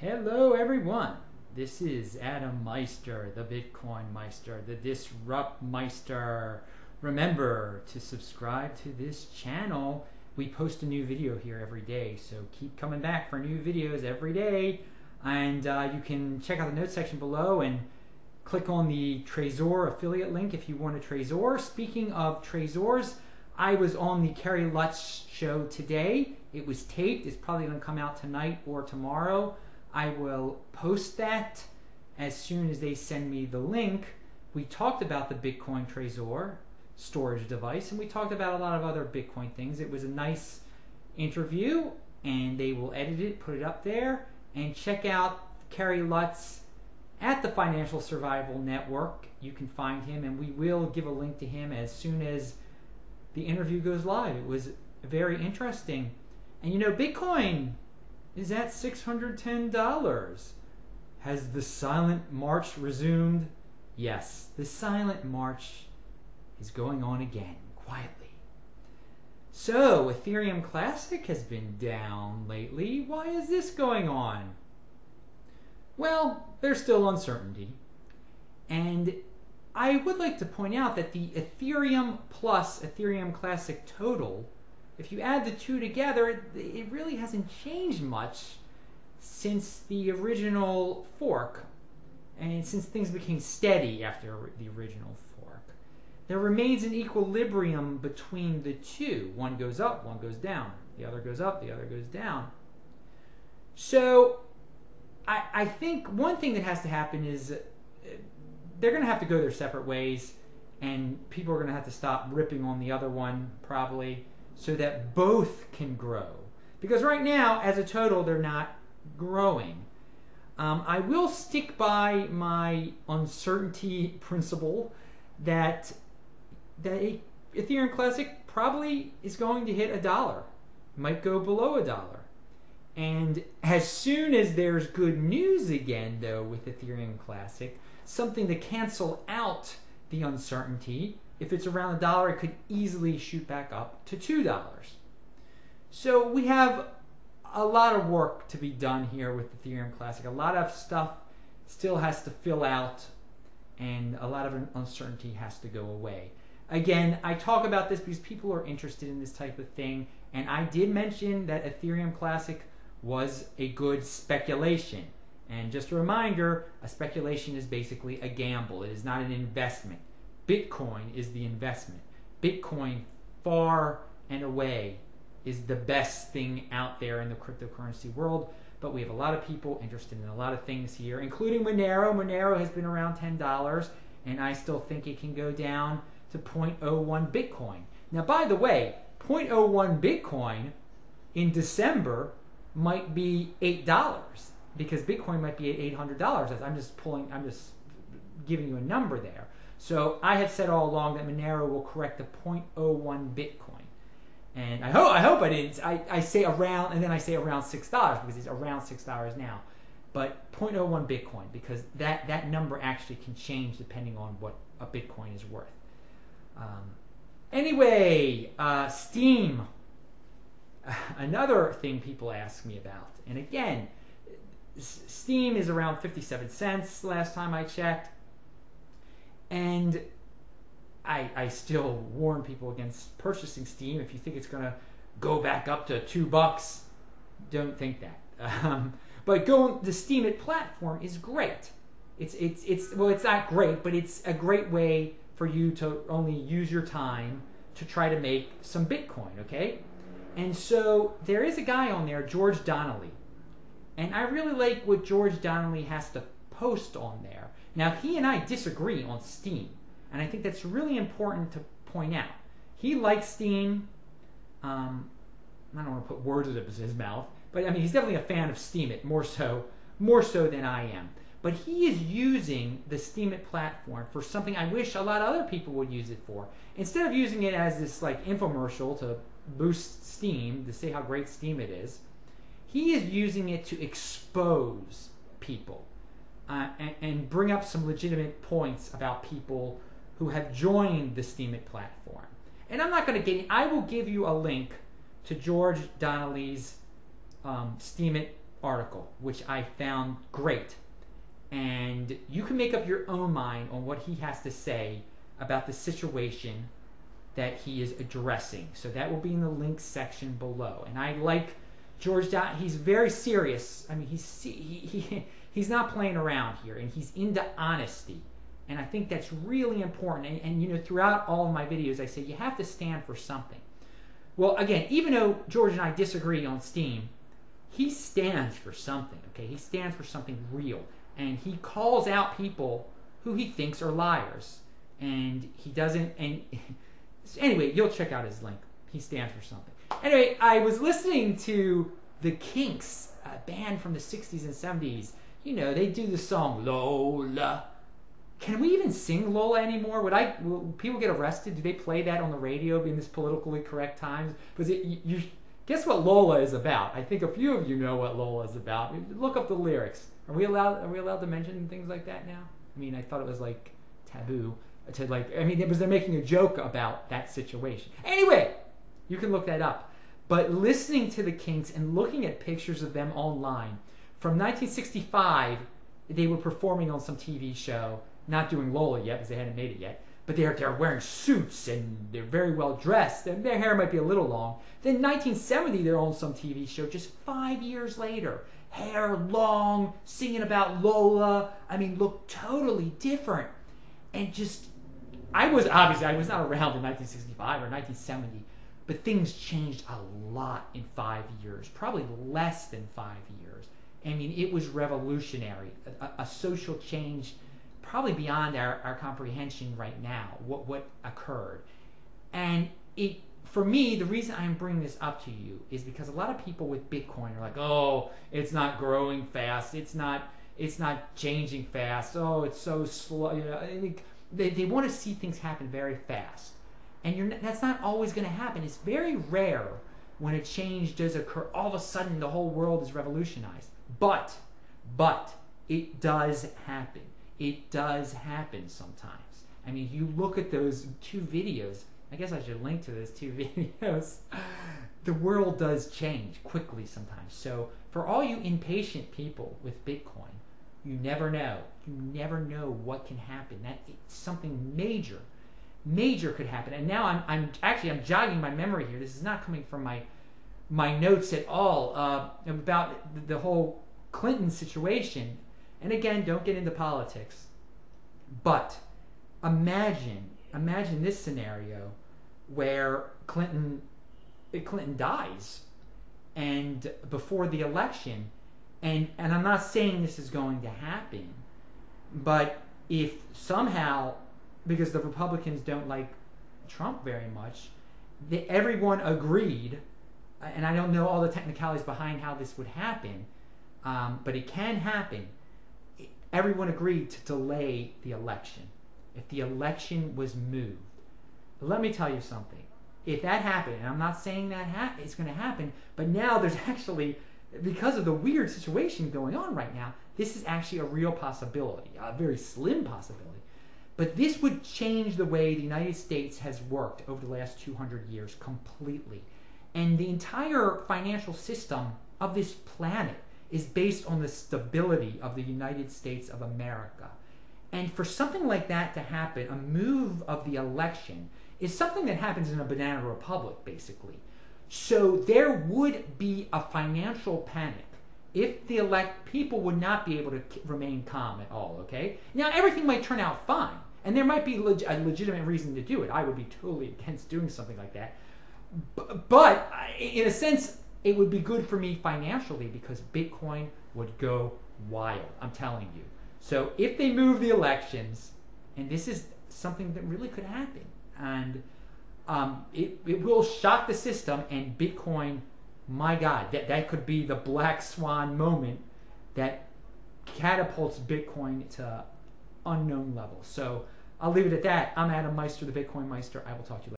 Hello everyone, this is Adam Meister, the BitcoinMeister, the Disrupt Meister. Remember to subscribe to this channel. We post a new video here every day, so keep coming back for new videos every day. And you can check out the notes section below and click on the Trezor affiliate link if you want a Trezor. Speaking of Trezors, I was on the Kerry Lutz show today. It was taped. It's probably going to come out tonight or tomorrow. I will post that as soon as they send me the link. We talked about the Bitcoin Trezor storage device, and we talked about a lot of other Bitcoin things. It was a nice interview, and they will edit it, put it up there, and check out Kerry Lutz at the Financial Survival Network. You can find him, and we will give a link to him as soon as the interview goes live. It was very interesting. And you know, Bitcoin is at $610. Has the silent march resumed? Yes, the silent march is going on again, quietly. So, Ethereum Classic has been down lately. Why is this going on? Well, there's still uncertainty. And I would like to point out that the Ethereum plus Ethereum Classic total, if you add the two together, it really hasn't changed much since the original fork, and since things became steady after the original fork. There remains an equilibrium between the two. One goes up, one goes down. The other goes up, the other goes down. So I think one thing that has to happen is they're going to have to go their separate ways, and people are going to have to stop ripping on the other one, probably, so that both can grow. Because right now, as a total, they're not growing. I will stick by my uncertainty principle that Ethereum Classic probably is going to hit $1. Might go below $1. And as soon as there's good news again, though, with Ethereum Classic, something to cancel out the uncertainty, if it's around $1, it could easily shoot back up to $2. So we have a lot of work to be done here with Ethereum Classic. A lot of stuff still has to fill out, and a lot of uncertainty has to go away. Again, I talk about this because people are interested in this type of thing, and I did mention that Ethereum Classic was a good speculation. And just a reminder, a speculation is basically a gamble. It is not an investment. Bitcoin is the investment. Bitcoin, far and away, is the best thing out there in the cryptocurrency world. But we have a lot of people interested in a lot of things here, including Monero. Monero has been around $10, and I still think it can go down to 0.01 Bitcoin. Now, by the way, 0.01 Bitcoin in December might be $8, because Bitcoin might be at $800. I'm just giving you a number there. So I have said all along that Monero will correct to 0.01 Bitcoin, and I hope I didn't. I say around, and then I say around $6 because it's around $6 now, but 0.01 Bitcoin, because that number actually can change depending on what a Bitcoin is worth. Anyway, Steem. Another thing people ask me about, and again, Steem is around 57 cents last time I checked, and I still warn people against purchasing Steem. If you think it's going to go back up to $2, don't think that. But the Steemit platform is great. Well, it's not great, but it's a great way for you to only use your time to try to make some Bitcoin, okay? And so there is a guy on there, George Donnelly. And I really like what George Donnelly has to post on there. Now, he and I disagree on Steem, and I think that's really important to point out. He likes Steem. I don't want to put words in his mouth, but I mean, he's definitely a fan of Steemit, more so than I am. But he is using the Steemit platform for something I wish a lot of other people would use it for. Instead of using it as this like infomercial to boost Steem, to say how great Steemit is, he is using it to expose people and bring up some legitimate points about people who have joined the Steemit platform. And I'm not going to I will give you a link to George Donnelly's Steemit article, which I found great. And you can make up your own mind on what he has to say about the situation that he is addressing. So that will be in the links section below. And I like George. He's very serious. I mean, he's not playing around here, and he's into honesty. And I think that's really important. And you know, throughout all of my videos, I say you have to stand for something. Well, again, even though George and I disagree on Steem, he stands for something. Okay, he stands for something real, and he calls out people who he thinks are liars. And he doesn't. And anyway, you'll check out his link. He stands for something. Anyway, I was listening to the Kinks, a band from the 60s and 70s. You know, they do the song Lola. Can we even sing Lola anymore? Will people get arrested? Do they play that on the radio in this politically correct times? Because guess what Lola is about? I think a few of you know what Lola is about. Look up the lyrics. Are we allowed to mention things like that now? I mean, I thought it was like taboo to they're making a joke about that situation. Anyway, you can look that up. But listening to the Kinks and looking at pictures of them online from 1965, they were performing on some TV show, not doing Lola yet because they hadn't made it yet. But they're wearing suits and they're very well dressed and their hair might be a little long. Then 1970, they're on some TV show just 5 years later. Hair long, singing about Lola. I mean, look totally different. And just, I was not around in 1965 or 1970, but things changed a lot in 5 years, probably less than 5 years. I mean, it was revolutionary, a social change probably beyond our comprehension right now, what occurred. And for me, the reason I'm bringing this up to you is because a lot of people with Bitcoin are like, oh, it's not growing fast, it's not changing fast, oh, it's so slow. You know, they want to see things happen very fast. And that's not always going to happen. It's very rare when a change does occur. All of a sudden, the whole world is revolutionized. But it does happen. It does happen sometimes. I mean, you look at those two videos. I guess I should link to those two videos. The world does change quickly sometimes. So for all you impatient people with Bitcoin, you never know. You never know what can happen. Something major could happen. And now I'm jogging my memory here. This is not coming from my notes at all about the whole Clinton situation. And again, don't get into politics. But imagine this scenario where Clinton dies and before the election, and I'm not saying this is going to happen, but if somehow, because the Republicans don't like Trump very much, everyone agreed, and I don't know all the technicalities behind how this would happen, but it can happen. Everyone agreed to delay the election. If the election was moved, let me tell you something. If that happened, and I'm not saying that it's going to happen, but now there's actually, because of the weird situation going on right now, this is actually a real possibility, a very slim possibility. But this would change the way the United States has worked over the last 200 years completely. And the entire financial system of this planet is based on the stability of the United States of America. And for something like that to happen, a move of the election is something that happens in a banana republic, basically. So there would be a financial panic if people would not be able to remain calm at all, okay? Now, everything might turn out fine, and there might be a legitimate reason to do it. I would be totally against doing something like that. But in a sense, it would be good for me financially because Bitcoin would go wild, I'm telling you. So if they move the elections, and this is something that really could happen, and it will shock the system, and Bitcoin, my God, that could be the black swan moment that catapults Bitcoin to unknown levels. So I'll leave it at that. I'm Adam Meister, the BitcoinMeister. I will talk to you later.